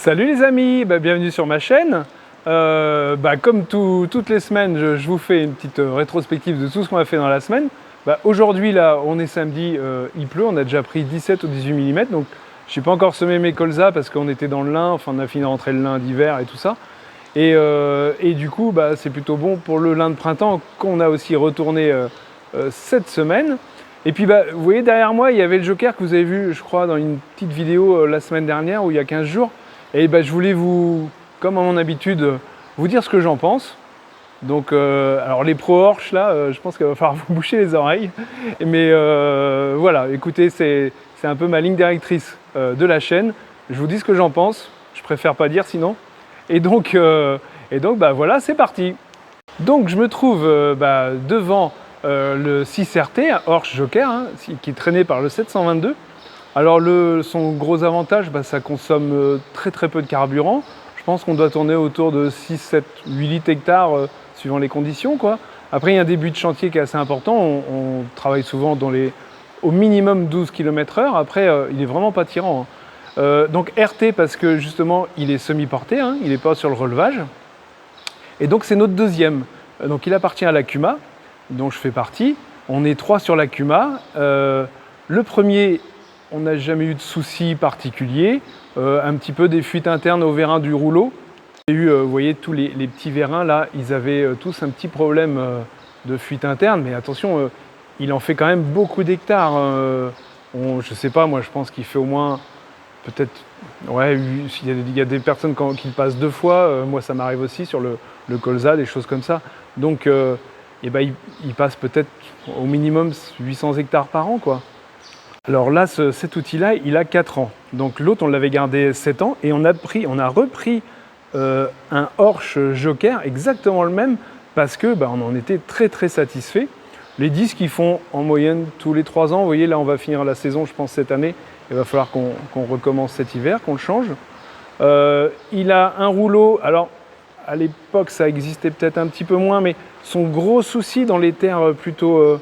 Salut les amis, bienvenue sur ma chaîne. Comme toutes les semaines, je vous fais une petite rétrospective de tout ce qu'on a fait dans la semaine. Aujourd'hui, là, on est samedi, il pleut, on a déjà pris 17 ou 18 mm, donc je n'ai pas encore semé mes colzas parce qu'on était dans le lin, enfin on a fini de rentrer le lin d'hiver et tout ça. Et du coup, c'est plutôt bon pour le lin de printemps qu'on a aussi retourné cette semaine. Et puis vous voyez derrière moi, il y avait le joker que vous avez vu, je crois, dans une petite vidéo la semaine dernière ou il y a 15 jours. Et je voulais vous, comme à mon habitude, vous dire ce que j'en pense. Donc, alors les pro-orches là, je pense qu'il va falloir vous boucher les oreilles. Mais voilà, écoutez, c'est un peu ma ligne directrice de la chaîne. Je vous dis ce que j'en pense. Je préfère pas dire sinon. Et donc voilà, c'est parti. Donc je me trouve devant le 6RT, un Orch Joker, qui est traîné par le 722. Alors son gros avantage, ça consomme très peu de carburant. Je pense qu'on doit tourner autour de 6, 7, 8 litres hectares suivant les conditions, quoi. Après, il y a un début de chantier qui est assez important. On travaille souvent au minimum 12 km/h. Après, il n'est vraiment pas tirant. Donc RT parce que justement, il est semi-porté, il n'est pas sur le relevage. Et donc c'est notre deuxième. Donc il appartient à l'Akuma, dont je fais partie. On est 3 sur l'Akuma. Le premier, on n'a jamais eu de soucis particuliers. Un petit peu des fuites internes au vérin du rouleau. J'ai eu, vous voyez, tous les petits vérins là, ils avaient tous un petit problème de fuite interne. Mais attention, il en fait quand même beaucoup d'hectares. Je sais pas, moi je pense qu'il fait au moins, peut-être, ouais, il y a des personnes qui le passent 2 fois. Moi ça m'arrive aussi sur le colza, des choses comme ça. Donc il passe peut-être au minimum 800 hectares par an, quoi. Alors là, cet outil-là, il a 4 ans. Donc l'autre, on l'avait gardé 7 ans et on a repris un Orch Joker, exactement le même, parce que on en était très satisfait. Les disques, ils font en moyenne tous les 3 ans. Vous voyez, là, on va finir la saison, je pense, cette année. Il va falloir qu'on recommence cet hiver, qu'on le change. Il a un rouleau. Alors, à l'époque, ça existait peut-être un petit peu moins, mais son gros souci dans les terres plutôt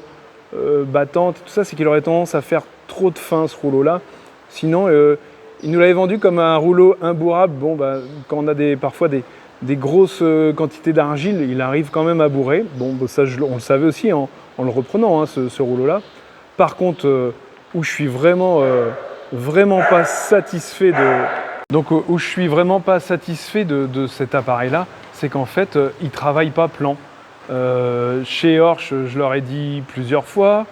battantes, tout ça, c'est qu'il aurait tendance à faire trop de fin, ce rouleau-là. Sinon, il nous l'avait vendu comme un rouleau imbourrable. Bon, quand on a parfois des grosses quantités d'argile, il arrive quand même à bourrer. Bon, ça, on le savait aussi en le reprenant, ce rouleau-là. Par contre, où je suis vraiment pas satisfait de cet appareil-là, c'est qu'en fait, il ne travaille pas plan. Chez Orch, je leur ai dit plusieurs fois,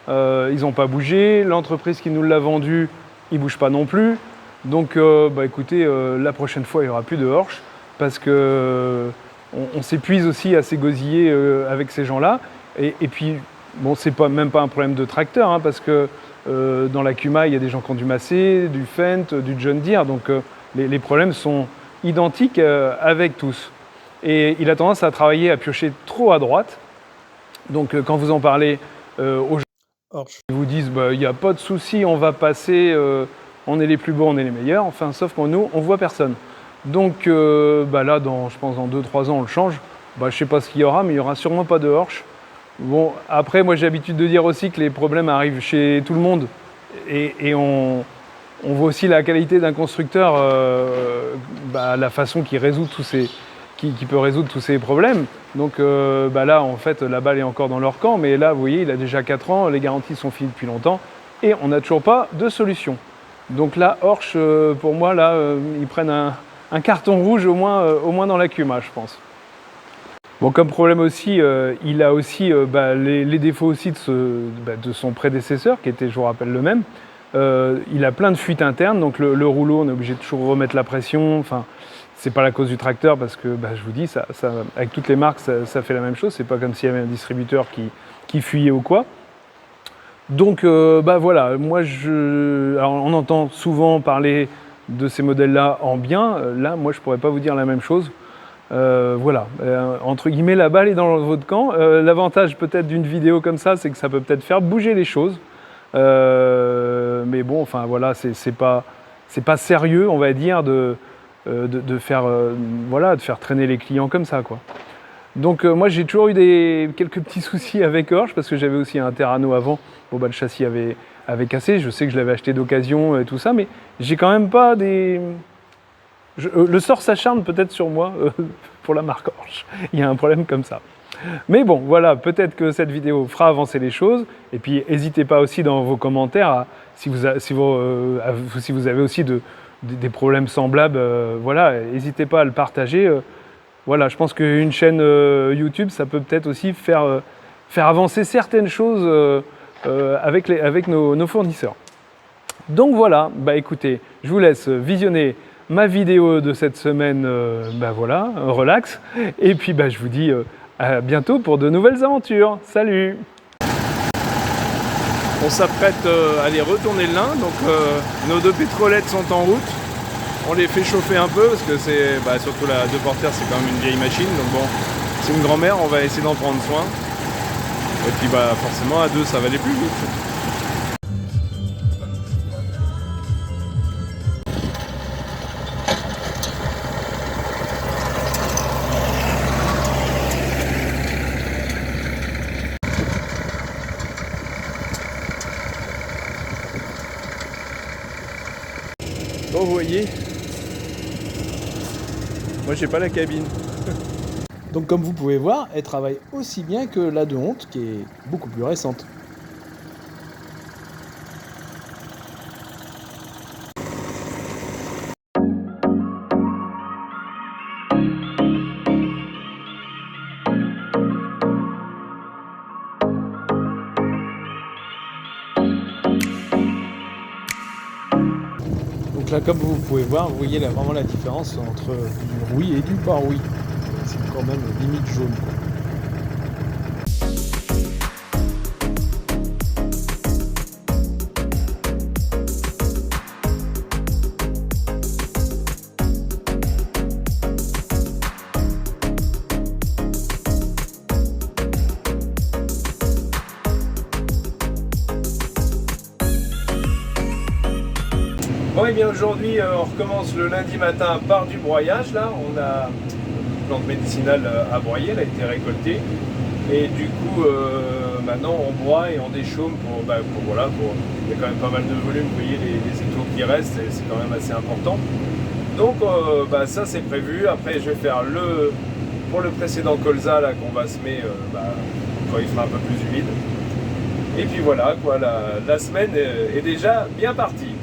ils n'ont pas bougé. L'entreprise qui nous l'a vendu, ils ne bougent pas non plus. Donc, écoutez, la prochaine fois, il n'y aura plus de Orch parce que on s'épuise aussi à s'égosiller avec ces gens-là. Et puis, bon, c'est même pas un problème de tracteur, parce que dans l'Akuma, il y a des gens qui ont du Massey, du Fendt, du John Deere. Donc, les problèmes sont identiques avec tous. Et il a tendance à travailler, à piocher trop à droite. Donc quand vous en parlez aux gens, ils vous disent il n'y a pas de souci, on va passer, on est les plus beaux, on est les meilleurs. Enfin, sauf que nous, on ne voit personne. Donc là, je pense dans 2-3 ans, on le change. Je ne sais pas ce qu'il y aura, mais il n'y aura sûrement pas de Orch. Bon, après, moi j'ai l'habitude de dire aussi que les problèmes arrivent chez tout le monde. Et on voit aussi la qualité d'un constructeur, la façon qu'il résout qui peut résoudre tous ces problèmes. Donc là, en fait, la balle est encore dans leur camp, mais là, vous voyez, il a déjà 4 ans, les garanties sont finies depuis longtemps, et on n'a toujours pas de solution. Donc là, Orch, pour moi, là, ils prennent un carton rouge au moins dans l'Akuma, je pense. Bon, comme problème aussi, il a aussi les défauts aussi de son prédécesseur, qui était, je vous rappelle, le même. Il a plein de fuites internes, donc le rouleau, on est obligé de toujours remettre la pression. Enfin, c'est pas la cause du tracteur parce que je vous dis, ça, avec toutes les marques, ça fait la même chose. C'est pas comme s'il y avait un distributeur qui fuyait ou quoi. Donc voilà, alors on entend souvent parler de ces modèles-là en bien. Là, moi, je pourrais pas vous dire la même chose. Voilà, entre guillemets, la balle est dans votre camp. L'avantage peut-être d'une vidéo comme ça, c'est que ça peut peut-être faire bouger les choses. Mais bon, enfin voilà, c'est pas sérieux, on va dire, de faire traîner les clients comme ça, quoi. Donc moi j'ai toujours eu quelques petits soucis avec Orch parce que j'avais aussi un Terrano avant. Bon le châssis avait cassé, je sais que je l'avais acheté d'occasion et tout ça, mais j'ai quand même pas Le sort s'acharne peut-être sur moi pour la marque-orge. Il y a un problème comme ça. Mais bon, voilà, peut-être que cette vidéo fera avancer les choses. Et puis, n'hésitez pas aussi dans vos commentaires, si vous avez aussi des problèmes semblables, voilà, n'hésitez pas à le partager. Voilà, je pense qu'une chaîne YouTube, ça peut peut-être aussi faire avancer certaines choses avec nos fournisseurs. Donc voilà, bah écoutez, je vous laisse visionner ma vidéo de cette semaine, voilà, relax. Et puis je vous dis à bientôt pour de nouvelles aventures. Salut! On s'apprête à aller retourner le lin, donc nos 2 pétrolettes sont en route. On les fait chauffer un peu parce que c'est surtout la 2 porteurs, c'est quand même une vieille machine, donc bon, c'est une grand-mère, on va essayer d'en prendre soin. Et puis forcément à 2 ça va aller plus vite. Bon, vous voyez, moi j'ai pas la cabine. Donc comme vous pouvez voir, elle travaille aussi bien que la de honte qui est beaucoup plus récente. Donc là, comme vous pouvez voir, vous voyez là, vraiment la différence entre du rouille et du pas rouille. C'est quand même limite jaune. Bon, et bien aujourd'hui, on recommence le lundi matin par du broyage. Là, on a une plante médicinale à broyer, elle a été récoltée. Et du coup, maintenant, on broie et on déchaume voilà, il y a quand même pas mal de volume. Vous voyez les étaux qui restent, et c'est quand même assez important. Donc, ça, c'est prévu. Après, je vais faire pour le précédent colza là qu'on va semer quand il fera un peu plus humide. Et puis voilà, quoi, la semaine est déjà bien partie.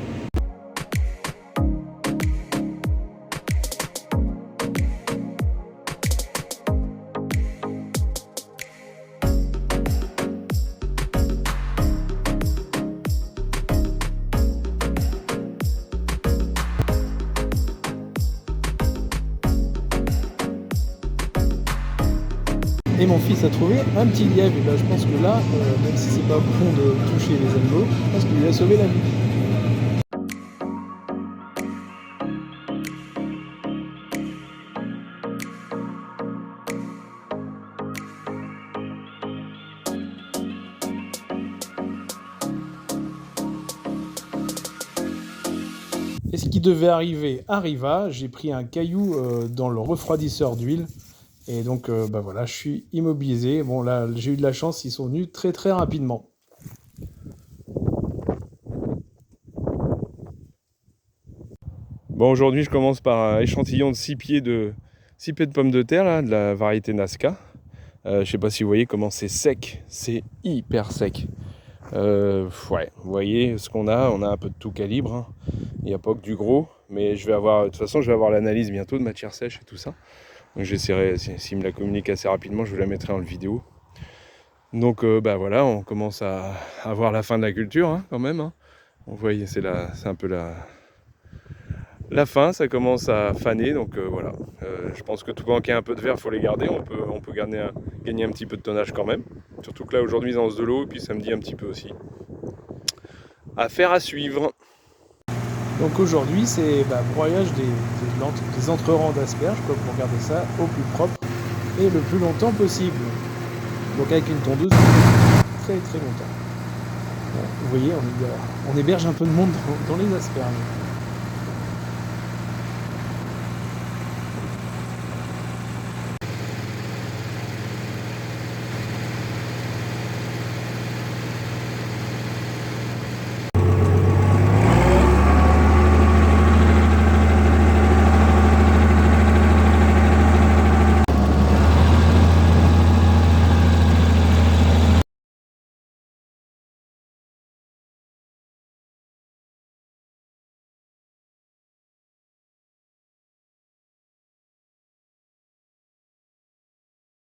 Et mon fils a trouvé un petit lièvre. Et je pense que là, même si c'est pas bon de toucher les animaux, je pense qu'il lui a sauvé la vie. Et ce qui devait arriver arriva. J'ai pris un caillou dans le refroidisseur d'huile. Et donc, voilà, je suis immobilisé. Bon, là, j'ai eu de la chance, ils sont venus très très rapidement. Bon, aujourd'hui, je commence par un échantillon de 6 pieds de pommes de terre, là, de la variété Nazca. Je sais pas si vous voyez comment c'est sec, c'est hyper sec. Ouais, vous voyez ce qu'on a, on a un peu de tout calibre, hein. Il n'y a pas que du gros, mais de toute façon, je vais avoir l'analyse bientôt de matière sèche et tout ça. Donc j'essaierai, s'il me la communique assez rapidement, je vous la mettrai en vidéo. Donc voilà, on commence à voir la fin de la culture, hein, quand même, hein. Vous voyez, c'est un peu la fin, ça commence à faner, donc voilà. Je pense que tout banquet un peu de verre, il faut les garder, on peut gagner un petit peu de tonnage quand même. Surtout que là aujourd'hui ils lancent de l'eau, et puis samedi un petit peu aussi. Affaire à suivre. Donc aujourd'hui, c'est broyage des entrerangs d'asperges, pour garder ça au plus propre et le plus longtemps possible. Donc avec une tondeuse, très très longtemps. Bon, vous voyez, on héberge un peu de monde dans les asperges.